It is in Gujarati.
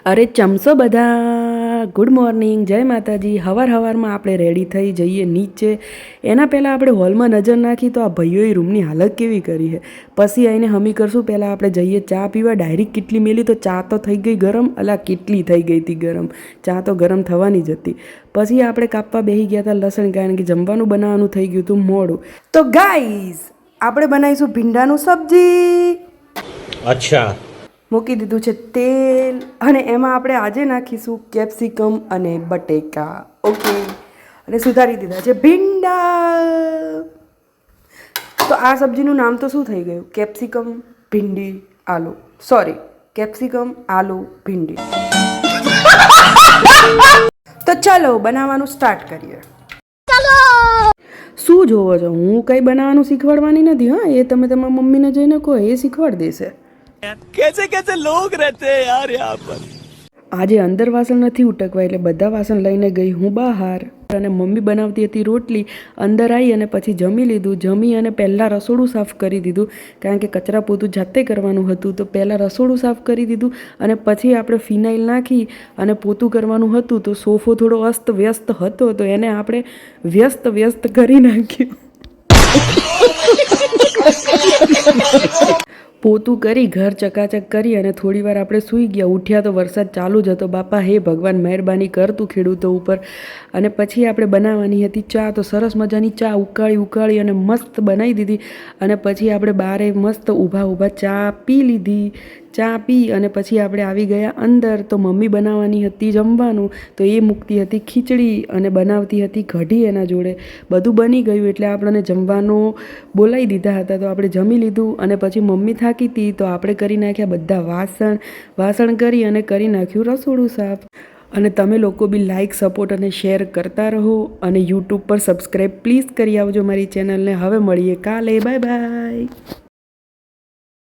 અરે ચમસો બધા, ગુડ મોર્નિંગ, જય માતાજી. હવારમાં આપણે રેડી થઈ જઈએ નીચે. એના પહેલાં આપણે હોલમાં નજર નાખી તો આ ભાઈઓએ રૂમની હાલત કેવી કરી છે. પછી આવીને હમી કરશું. પહેલાં આપણે જઈએ ચા પીવા. ડાયરેક્ટ કેટલી મેલી તો ચા તો થઈ ગઈ ગરમ. અલા કેટલી થઈ ગઈ હતી ગરમ. ચા તો ગરમ થવાની જ હતી. પછી આપણે કાપવા બેસી ગયા હતા લસણ, કારણ કે જમવાનું બનાવવાનું થઈ ગયું હતું મોડું. તો ગાઈઝ આપણે બનાવીશું ભીંડાનું સબ્જી. અચ્છા, મૂકી દીધું છે તેલ, અને એમાં આપણે આજે નાખીશું કેપ્સિકમ અને બટેકા. ઓકે, અને સુધારી દીધા છે ભીંડા. તો આ સબ્જીનું નામ તો શું થઈ ગયું? કેપ્સિકમ ભીંડી આલુ. સોરી, કેપ્સિકમ આલુ ભીંડી. તો ચાલો બનાવવાનું સ્ટાર્ટ કરીએ. શું જોવો છો? હું કંઈ બનાવવાનું શીખવાડવાની નથી. હા, એ તમે તમારા મમ્મીને જઈને કહો, એ શીખવાડી દેશે. कैसे कैसे लोग रहते हैं यार यहाँ पर. આજે અંદર વાસણ નથી ઉટકવા, એટલે બધા વાસણ લઈને ગઈ હું બહાર. અને મમ્મી બનાવતી હતી રોટલી. અંદર આવી અને પછી જમી લીધું. જમી અને પહેલાં રસોડું સાફ કરી દીધું, કારણ કે કચરા પોતું જાતે કરવાનું હતું. તો પહેલાં રસોડું સાફ કરી દીધું, અને પછી આપણે ફિનાઇલ નાખી અને પોતું કરવાનું હતું. તો સોફો થોડો અસ્ત વ્યસ્ત હતો, તો એને આપણે વ્યસ્ત કરી નાખ્યું. પોતું કરી, ઘર ચકાચક કરી અને થોડી વાર આપણે સૂઈ ગયા. ઉઠ્યા તો વરસાદ ચાલુ જ હતો. બાપા હે ભગવાન, મહેરબાની કરતું ખેડૂતો ઉપર. અને પછી આપણે બનાવવાની હતી ચા. તો સરસ મજાની ચા ઉકાળી અને મસ્ત બનાવી દીધી. અને પછી આપણે બારે મસ્ત ઊભા ચા પી લીધી. ચા પી અને પછી આપણે આવી ગયા અંદર. તો મમ્મી બનાવવાની હતી જમવાનું, તો એ મૂકતી હતી ખીચડી અને બનાવતી હતી કઢી એના જોડે. બધું બની ગયું એટલે આપણને જમવાનું બોલાવી દીધા હતા. તો આપણે જમી લીધું, અને પછી મમ્મી થાકી હતી તો આપણે કરી નાખ્યા બધા વાસણ કરી અને કરી નાખ્યું રસોડું સાફ. અને તમે લોકો બી લાઇક, સપોર્ટ અને શેર કરતા રહો. અને યુટ્યુબ પર સબસ્ક્રાઈબ પ્લીઝ કરી આવજો મારી ચેનલને. હવે મળીએ કાલે. Bye bye.